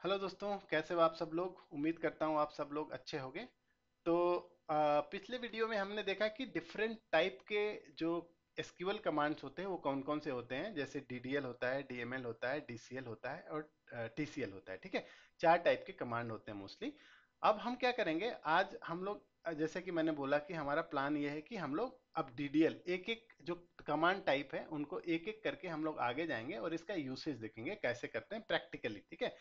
Hello दोस्तों, कैसे हो आप सब लोग। उम्मीद करता हूँ आप सब लोग अच्छे होंगे। तो पिछले वीडियो में हमने देखा कि डिफरेंट टाइप के जो एसक्यूएल कमांड्स होते हैं वो कौन कौन से होते हैं। जैसे डीडीएल होता है, डीएमएल होता है, डीसीएल होता है और टीसीएल होता है। ठीक है, चार टाइप के कमांड होते हैं मोस्टली। अब हम क्या करेंगे आज हम लोग, जैसे कि मैंने बोला कि हमारा प्लान ये है कि हम लोग अब डीडीएल एक एक जो कमांड टाइप है उनको एक एक करके हम लोग आगे जाएंगे और इसका यूसेज देखेंगे कैसे करते हैं प्रैक्टिकली। ठीक है,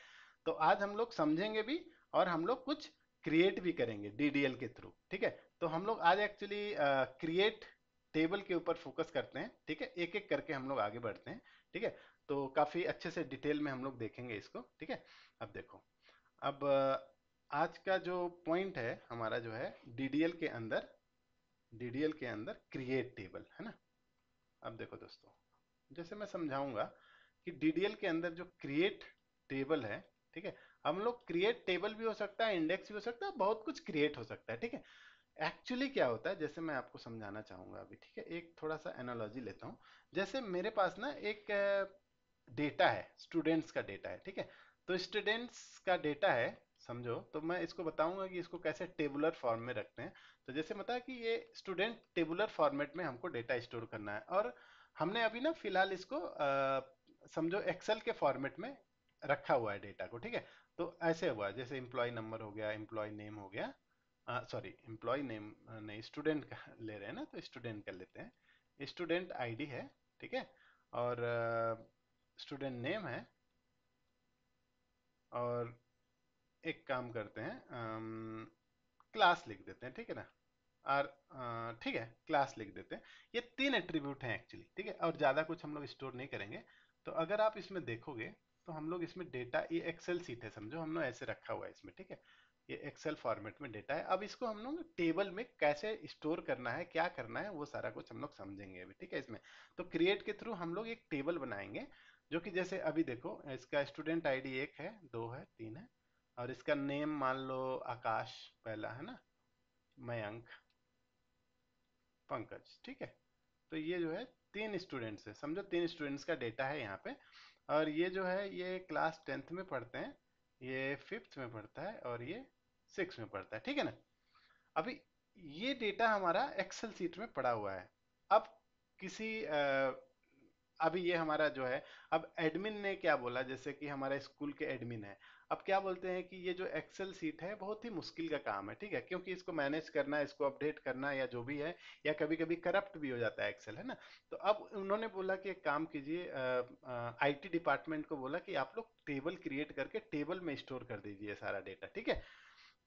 तो आज हम लोग समझेंगे भी और हम लोग कुछ क्रिएट भी करेंगे डीडीएल के थ्रू। ठीक है, तो हम लोग आज एक्चुअली क्रिएट टेबल के ऊपर फोकस करते हैं। ठीक है, एक एक करके हम लोग आगे बढ़ते हैं। ठीक है, तो काफी अच्छे से डिटेल में हम लोग देखेंगे इसको। ठीक है, अब देखो, अब आज का जो पॉइंट है हमारा जो है डीडीएल के अंदर क्रिएट टेबल है ना। अब देखो दोस्तों, जैसे मैं समझाऊंगा कि डीडीएल के अंदर जो क्रिएट टेबल है, ठीक है, हम लोग क्रिएट टेबल भी हो सकता है, इंडेक्स भी हो सकता है, बहुत कुछ क्रिएट हो सकता है। ठीक है, एक्चुअली क्या होता है जैसे मैं आपको समझाना चाहूंगा अभी। ठीक है, एक थोड़ा सा एनालॉजी लेता हूँ। जैसे मेरे पास ना एक डेटा है, स्टूडेंट्स का डेटा है। ठीक है, तो स्टूडेंट्स का डेटा है समझो, तो मैं इसको बताऊंगा कि इसको कैसे टेबुलर फॉर्म में रखते हैं। तो जैसे बता कि ये स्टूडेंट टेबुलर फॉर्मेट में हमको डेटा स्टोर करना है, और हमने अभी ना फिलहाल इसको समझो एक्सेल के फॉर्मेट में रखा हुआ है डेटा को। ठीक है, तो ऐसे हुआ है, जैसे एम्प्लॉय नंबर हो गया, एम्प्लॉय नेम हो गया, सॉरी एम्प्लॉय नेम नहीं, स्टूडेंट का ले रहे हैं ना, तो स्टूडेंट का लेते हैं। स्टूडेंट आईडी है, ठीक है, और स्टूडेंट नेम है, और एक काम करते हैं, क्लास लिख देते हैं। ठीक है ना, और ठीक है, क्लास लिख देते हैं। ये तीन एट्रीब्यूट हैं एक्चुअली। ठीक है, और ज़्यादा कुछ हम लोग स्टोर नहीं करेंगे। तो अगर आप इसमें देखोगे तो हम लोग इसमें डेटा, ये एक्सेल सीट है समझो, हमने ऐसे रखा हुआ है इसमें। ठीक है, ये एक्सेल फॉर्मेट में डेटा है। अब इसको हम लोग टेबल में कैसे स्टोर करना है, क्या करना है, वो सारा कुछ हम लोग समझेंगे अभी। ठीक है, इसमें तो क्रिएट के थ्रू हम लोग एक टेबल बनाएंगे, जो कि जैसे अभी देखो, इसका स्टूडेंट आईडी 1 है, 2 है, 3 है, और इसका नेम मान लो आकाश पहला है ना, मयंक, पंकज। ठीक है, तो ये जो है तीन स्टूडेंट्स है समझो, तीन स्टूडेंट्स का डेटा है यहाँ पे। और ये जो है ये क्लास 10th में पढ़ते हैं, ये 5th में पढ़ता है, और ये 6th में पढ़ता है। ठीक है ना, अभी ये डेटा हमारा एक्सेल सीट में पड़ा हुआ है। अब किसी अभी ये हमारा जो है, अब एडमिन ने क्या बोला, जैसे कि हमारा स्कूल के एडमिन है, अब क्या बोलते हैं कि ये जो एक्सेल सीट है बहुत ही मुश्किल का काम है। ठीक है, क्योंकि इसको मैनेज करना, इसको अपडेट करना या जो भी है, या कभी कभी करप्ट भी हो जाता है एक्सेल, है ना। तो अब उन्होंने बोला कि एक काम कीजिए, आईटी डिपार्टमेंट को बोला कि आप लोग टेबल क्रिएट करके टेबल में स्टोर कर दीजिए सारा डेटा। ठीक है,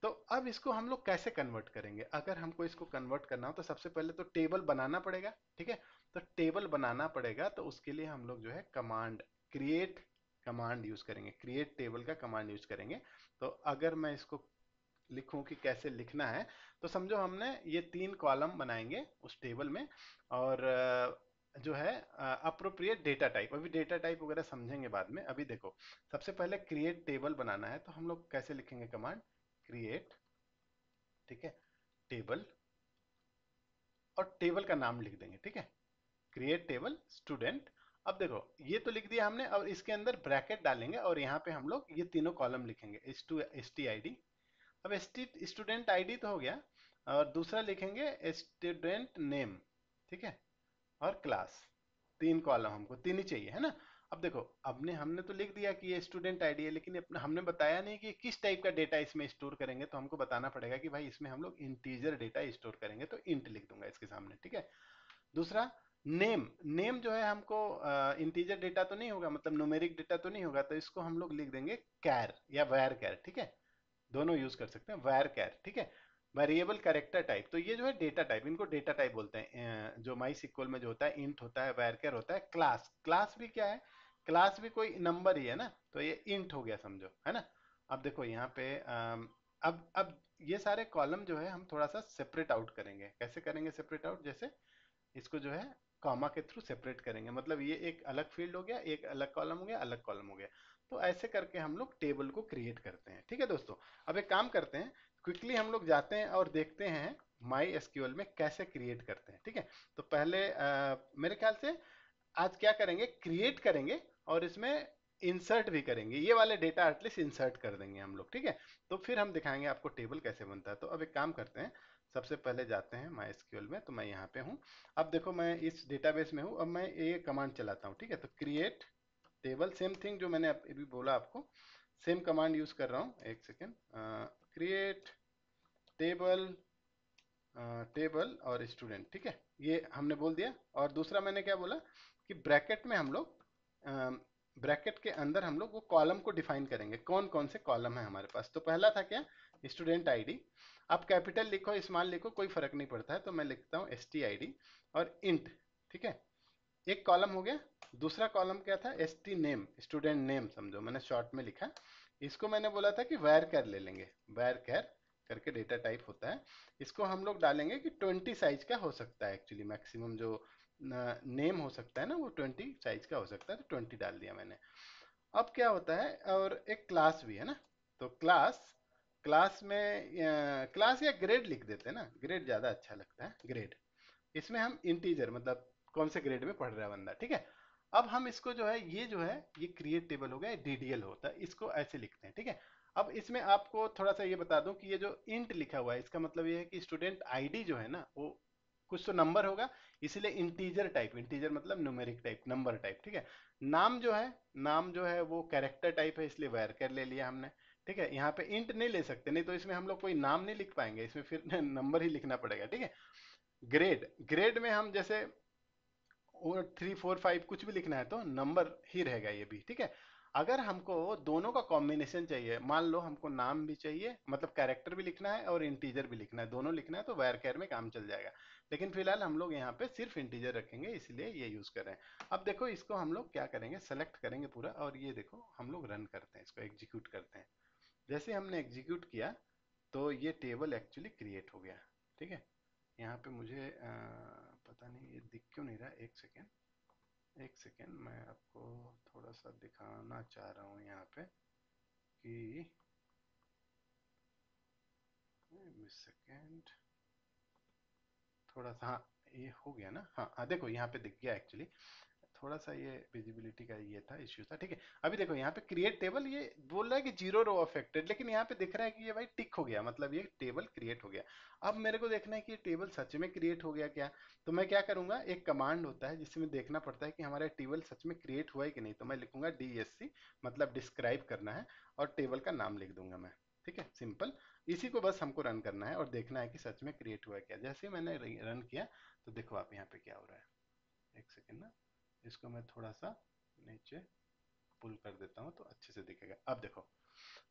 तो अब इसको हम लोग कैसे कन्वर्ट करेंगे। अगर हमको इसको कन्वर्ट करना हो तो सबसे पहले तो टेबल बनाना पड़ेगा। ठीक है, तो टेबल बनाना पड़ेगा, तो उसके लिए हम लोग जो है कमांड क्रिएट कमांड यूज करेंगे, क्रिएट टेबल का कमांड यूज करेंगे। तो अगर मैं इसको लिखूं कि कैसे लिखना है, तो समझो हमने ये तीन कॉलम बनाएंगे उस टेबल में, और जो है अप्रोप्रिएट डेटा टाइप, अभी डेटा टाइप वगैरह समझेंगे बाद में। अभी देखो, सबसे पहले क्रिएट टेबल बनाना है, तो हम लोग कैसे लिखेंगे कमांड क्रिएट, ठीक है, टेबल, और टेबल का नाम लिख देंगे। ठीक है, क्रिएट टेबल स्टूडेंट। अब देखो ये तो लिख दिया हमने, और इसके अंदर ब्रैकेट डालेंगे और यहाँ पे हम लोग ये तीनों कॉलम लिखेंगे, एस टी आई डी। अब स्टूडेंट आईडी तो हो गया, और दूसरा लिखेंगे स्टूडेंट नेम। ठीक है, और क्लास। तीन कॉलम हमको तीन ही चाहिए, है ना। अब देखो, हमने हमने तो लिख दिया कि ये स्टूडेंट आईडी है, लेकिन हमने बताया नहीं कि किस टाइप का डेटा इसमें स्टोर करेंगे। तो हमको बताना पड़ेगा कि भाई इसमें हम लोग इंटीजर डेटा स्टोर करेंगे, तो इंट लिख दूंगा इसके सामने। ठीक है, दूसरा नेम, नेम जो है हमको इंटीजर डेटा तो नहीं होगा, मतलब न्यूमेरिक डेटा तो नहीं होगा, तो इसको हम लोग लिख देंगे कैर या वैर कैर। ठीक है, दोनों यूज कर सकते हैं, वायर कैर। ठीक है, वेरिएबल कैरेक्टर टाइप, तो ये जो है डेटा टाइप, इनको डेटा टाइप बोलते हैं। जो माई सिक्वल में जो होता है इंट होता है, वायर कैर होता है, क्लास, क्लास भी क्या है, क्लास भी कोई नंबर ही है ना, तो ये इंट हो गया समझो, है ना। अब देखो यहाँ पे अब ये सारे कॉलम जो है हम थोड़ा सा सेपरेट आउट करेंगे। कैसे करेंगे सेपरेट आउट, जैसे इसको जो है कॉमा के थ्रू सेपरेट करेंगे, मतलब ये एक अलग फील्ड हो गया, एक अलग कॉलम हो गया, अलग कॉलम हो गया। तो ऐसे करके हम लोग टेबल को क्रिएट करते हैं। ठीक है दोस्तों, अब एक काम करते हैं, क्विकली हम लोग जाते हैं और देखते हैं माई एसक्यूएल में कैसे क्रिएट करते हैं। ठीक है, तो पहले मेरे ख्याल से आज क्या करेंगे, क्रिएट करेंगे, और इसमें इंसर्ट भी करेंगे, ये वाले डेटा एटलीस्ट इंसर्ट कर देंगे हम लोग, ठीक है। तो फिर हम दिखाएंगे आपको टेबल कैसे बनता है। तो अब एक काम करते हैं, सबसे पहले जाते हैं माई एसक्यूएल में। तो मैं यहाँ पे हूँ, अब देखो मैं इस डेटाबेस में हूँ। अब मैं ये कमांड चलाता हूँ, ठीक है। तो क्रिएट टेबल, सेम थिंग जो मैंने अभी बोला आपको, सेम कमांड यूज कर रहा हूँ। एक सेकेंड, क्रिएट टेबल, टेबल और स्टूडेंट, ठीक है, ये हमने बोल दिया। और दूसरा मैंने क्या बोला कि ब्रैकेट में हम लोग, ब्रैकेट के अंदर हम लोग वो कॉलम को डिफाइन करेंगे, कौन कौन से कॉलम है हमारे पास। तो पहला था क्या, स्टूडेंट आईडी। आप कैपिटल लिखो स्मॉल लिखो कोई फर्क नहीं पड़ता है, तो मैं लिखता हूँ एस टी आई डी और इंट, ठीक है। एक कॉलम हो गया। दूसरा कॉलम क्या था, S T name, student name समझो, मैंने शॉर्ट में लिखा। इसको मैंने बोला था कि वायर कैर ले लेंगे, वायर कैर करके डेटा टाइप होता है। इसको हम लोग डालेंगे कि 20 साइज का हो सकता है, एक्चुअली मैक्सिमम जो नेम हो सकता है ना वो 20 साइज का हो सकता है, तो 20 डाल दिया मैंने। अब क्या होता है, और एक क्लास भी है ना, तो क्लास, क्लास में क्लास या ग्रेड लिख देते हैं ना, ग्रेड ज़्यादा अच्छा लगता है, ग्रेड। इसमें हम इंटीजर मतलब कौन से ग्रेड में पढ़ रहा है बंदा, ठीक है। अब हम इसको जो है, ये जो है ये क्रिएट टेबल हो गया, डीडीएल होता है, इसको ऐसे लिखते हैं, ठीक है। अब इसमें आपको थोड़ा सा ये बता दूं कि ये जो इंट लिखा हुआ है इसका मतलब ये है कि स्टूडेंट आईडी जो है ना वो कुछ तो नंबर होगा, इसीलिए इंटीजर टाइप, इंटीजर मतलब न्यूमेरिक टाइप, नंबर टाइप, ठीक है। नाम जो है, नाम जो है वो कैरेक्टर टाइप है, इसलिए वैरकर ले लिया हमने, ठीक है। यहाँ पे इंट नहीं ले सकते, नहीं तो इसमें हम लोग कोई नाम नहीं लिख पाएंगे, इसमें फिर नंबर ही लिखना पड़ेगा, ठीक है। ग्रेड, ग्रेड में हम जैसे 3 4 5 कुछ भी लिखना है तो नंबर ही रहेगा ये भी, ठीक है। अगर हमको दोनों का कॉम्बिनेशन चाहिए, मान लो हमको नाम भी चाहिए, मतलब कैरेक्टर भी लिखना है और इंटीजर भी लिखना है, दोनों लिखना है, तो वायर कैर में काम चल जाएगा। लेकिन फिलहाल हम लोग यहाँ पे सिर्फ इंटीजर रखेंगे, इसलिए ये यूज कर रहे हैं। अब देखो इसको हम लोग क्या करेंगे, सेलेक्ट करेंगे पूरा, और ये देखो हम लोग रन करते हैं, इसको एग्जीक्यूट करते हैं। जैसे हमने एग्जीक्यूट किया तो ये टेबल एक्चुअली क्रिएट हो गया, ठीक है। यहाँ पे मुझे पता नहीं ये दिख क्यों नहीं रहा, एक सेकेंड, एक सेकेंड, मैं आपको थोड़ा सा दिखाना चाह रहा हूँ यहाँ पे कि, सेकेंड, थोड़ा सा, हाँ ये हो गया ना, हाँ हाँ देखो यहाँ पे दिख गया एक्चुअली, थोड़ा सा ये विजिबिलिटी का ये था, इश्यू था, ठीक है। अभी देखो यहाँ पे क्रिएट टेबल, ये बोल रहा है कि 0 रो अफेक्टेड, लेकिन यहाँ पे दिख रहा है कि ये भाई टिक हो गया, मतलब ये टेबल क्रिएट हो गया। अब मेरे को देखना है कि ये टेबल सच में क्रिएट हो गया क्या। तो मैं क्या करूंगा, एक कमांड होता है जिसमें देखना पड़ता है कि हमारा टेबल सच में क्रिएट हुआ है कि नहीं। तो मैं लिखूंगा DSC, मतलब डिस्क्राइब करना है, और टेबल का नाम लिख दूंगा मैं, ठीक है, सिंपल। इसी को बस हमको रन करना है और देखना है कि सच में क्रिएट हुआ है क्या। जैसे ही मैंने रन किया तो देखो आप यहाँ पे क्या हो रहा है, एक सेकेंड ना, इसको मैं थोड़ा सा नीचे पुल कर देता हूँ तो अच्छे से दिखेगा। अब देखो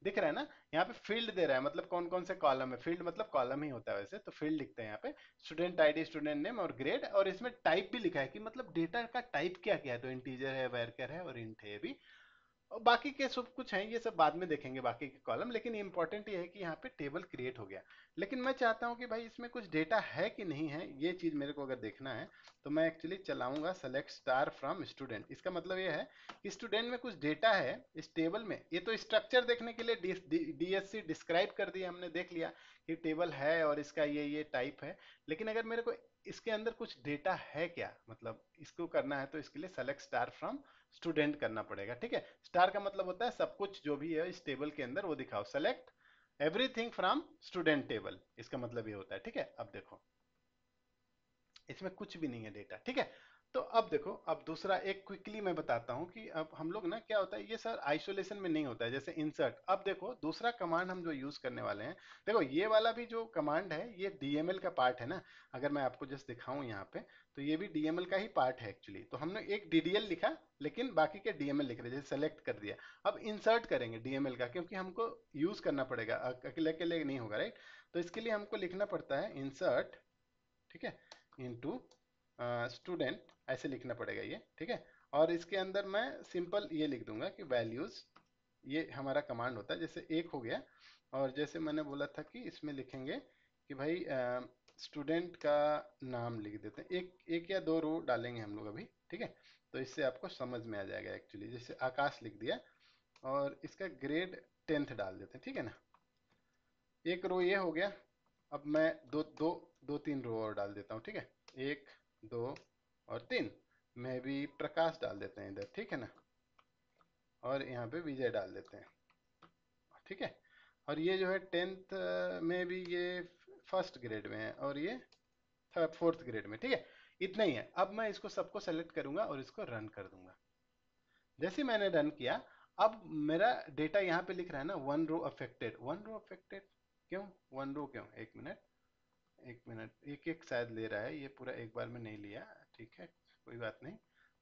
दिख रहा है ना, यहाँ पे फील्ड दे रहा है, मतलब कौन कौन से कॉलम है, फील्ड मतलब कॉलम ही होता है वैसे, तो फील्ड लिखते हैं यहाँ पे, स्टूडेंट आईडी, स्टूडेंट नेम और ग्रेड, और इसमें टाइप भी लिखा है कि मतलब डेटा का टाइप क्या क्या है, तो इंटीजर है, वैरकर है और इंट है भी। और बाकी के सब कुछ हैं, ये सब बाद में देखेंगे बाकी के कॉलम, लेकिन इंपॉर्टेंट ये है कि यहाँ पे टेबल क्रिएट हो गया। लेकिन मैं चाहता हूँ कि भाई इसमें कुछ डेटा है कि नहीं है, ये चीज़ मेरे को अगर देखना है तो मैं एक्चुअली चलाऊंगा सेलेक्ट स्टार फ्रॉम स्टूडेंट। इसका मतलब ये है कि स्टूडेंट में कुछ डेटा है इस टेबल में। ये तो स्ट्रक्चर देखने के लिए डीएससी डिस्क्राइब कर दिया हमने, देख लिया कि टेबल है और इसका ये टाइप है। लेकिन अगर मेरे को इसके अंदर कुछ डेटा है क्या, मतलब इसको करना है, तो इसके लिए सेलेक्ट स्टार फ्रॉम स्टूडेंट करना पड़ेगा, ठीक है। स्टार का मतलब होता है सब कुछ जो भी है इस टेबल के अंदर वो दिखाओ, select everything from student table, इसका मतलब ये होता है, ठीक है। अब देखो इसमें कुछ भी नहीं है डेटा, ठीक है। तो अब देखो, अब दूसरा एक क्विकली मैं बताता हूं कि अब हम लोग ना क्या होता है, ये सर आइसोलेशन में नहीं होता है, जैसे इंसर्ट। अब देखो दूसरा कमांड हम जो यूज करने वाले हैं, देखो ये वाला भी जो कमांड है ये डीएमएल का पार्ट है ना। अगर मैं आपको जस्ट दिखाऊं यहाँ पे, तो ये भी डीएमएल का ही पार्ट है एक्चुअली। तो हमने एक डीडीएल लिखा, लेकिन बाकी के डीएमएल लिख रहे, जैसे सेलेक्ट कर दिया। अब इंसर्ट करेंगे डीएमएल का, क्योंकि हमको यूज करना पड़ेगा, अकेले अकेले नहीं होगा, राइट। तो इसके लिए हमको लिखना पड़ता है इंसर्ट, ठीक है, इनटू स्टूडेंट, ऐसे लिखना पड़ेगा ये, ठीक है। और इसके अंदर मैं सिंपल ये लिख दूंगा कि वैल्यूज, ये हमारा कमांड होता है, जैसे एक हो गया। और जैसे मैंने बोला था कि इसमें लिखेंगे कि भाई स्टूडेंट का नाम लिख देते हैं, एक एक या दो रो डालेंगे हम लोग अभी, ठीक है। तो इससे आपको समझ में आ जाएगा एक्चुअली, जैसे आकाश लिख दिया, और इसका ग्रेड 10th डाल देते हैं, ठीक है ना। एक रो ये हो गया। अब मैं दो दो दो तीन रो और डाल देता हूँ, ठीक है, 1 2 और 3। मैं भी प्रकाश डाल देते हैं इधर, ठीक है ना। और यहाँ पे विजय डाल देते हैं, ठीक है। और ये जो है 10th में भी ये फर्स्ट ग्रेड में है, और ये थर्ड फोर्थ ग्रेड में, ठीक है। इतना ही है। अब मैं इसको सबको सेलेक्ट करूंगा और इसको रन कर दूंगा। जैसे मैंने रन किया, अब मेरा डेटा यहाँ पे लिख रहा है ना, one row affected, one row affected. क्यों वन रो क्यों? एक मिनट, एक मिनट, एक एक शायद ले रहा है, ये पूरा एक बार में नहीं लिया, ठीक है, कोई बात नहीं।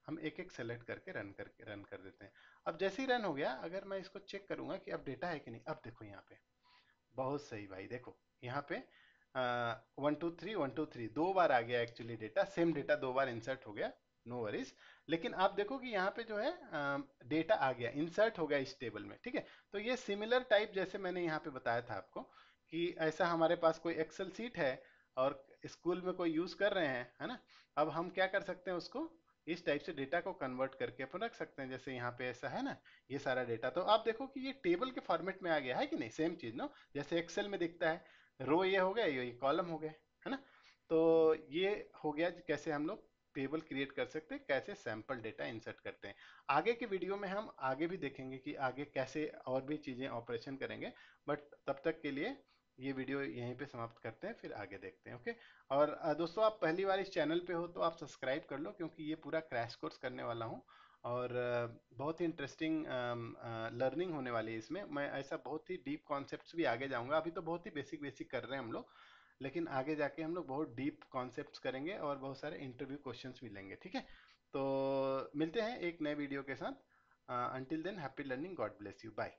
हम एक एक सेलेक्ट करके रन कर देते हैं। अब जैसे ही रन हो गया, अगर मैं इसको चेक करूंगा कि अब डेटा है कि नहीं, अब देखो यहाँ पे बहुत सही भाई, देखो यहाँ पे 1 2 3 1 2 3 दो बार आ गया एक्चुअली डेटा, सेम डेटा दो बार इंसर्ट हो गया, नो वरीज। लेकिन आप देखो कि यहाँ पे जो है डेटा आ गया, इंसर्ट हो गया इस टेबल में, ठीक है। तो ये सिमिलर टाइप, जैसे मैंने यहाँ पे बताया था आपको कि ऐसा हमारे पास कोई एक्सेल सीट है और स्कूल में कोई यूज कर रहे हैं, है ना। अब हम क्या कर सकते हैं, उसको इस टाइप से डेटा को कन्वर्ट करके अपन रख सकते हैं, जैसे यहाँ पे ऐसा है ना, ये सारा डेटा। तो आप देखो कि ये टेबल के फॉर्मेट में आ गया है कि नहीं, सेम चीज ना, जैसे एक्सेल में दिखता है, रो ये हो गया, ये कॉलम हो गए, है ना। तो ये हो गया कैसे हम लोग टेबल क्रिएट कर सकते हैं, कैसे सैंपल डेटा इंसर्ट करते हैं। आगे के वीडियो में हम आगे भी देखेंगे कि आगे कैसे और भी चीजें ऑपरेशन करेंगे। बट तब तक के लिए ये वीडियो यहीं पे समाप्त करते हैं, फिर आगे देखते हैं, ओके। और दोस्तों, आप पहली बार इस चैनल पे हो तो आप सब्सक्राइब कर लो, क्योंकि ये पूरा क्रैश कोर्स करने वाला हूँ। और बहुत ही इंटरेस्टिंग लर्निंग होने वाली है इसमें। मैं ऐसा बहुत ही डीप कॉन्सेप्ट्स भी आगे जाऊंगा, अभी तो बहुत ही बेसिक बेसिक कर रहे हैं हम लोग, लेकिन आगे जाके हम लोग बहुत डीप कॉन्सेप्ट्स करेंगे और बहुत सारे इंटरव्यू क्वेश्चंस भी लेंगे, ठीक है। तो मिलते हैं एक नए वीडियो के साथ। Until then, happy learning, God bless you, bye.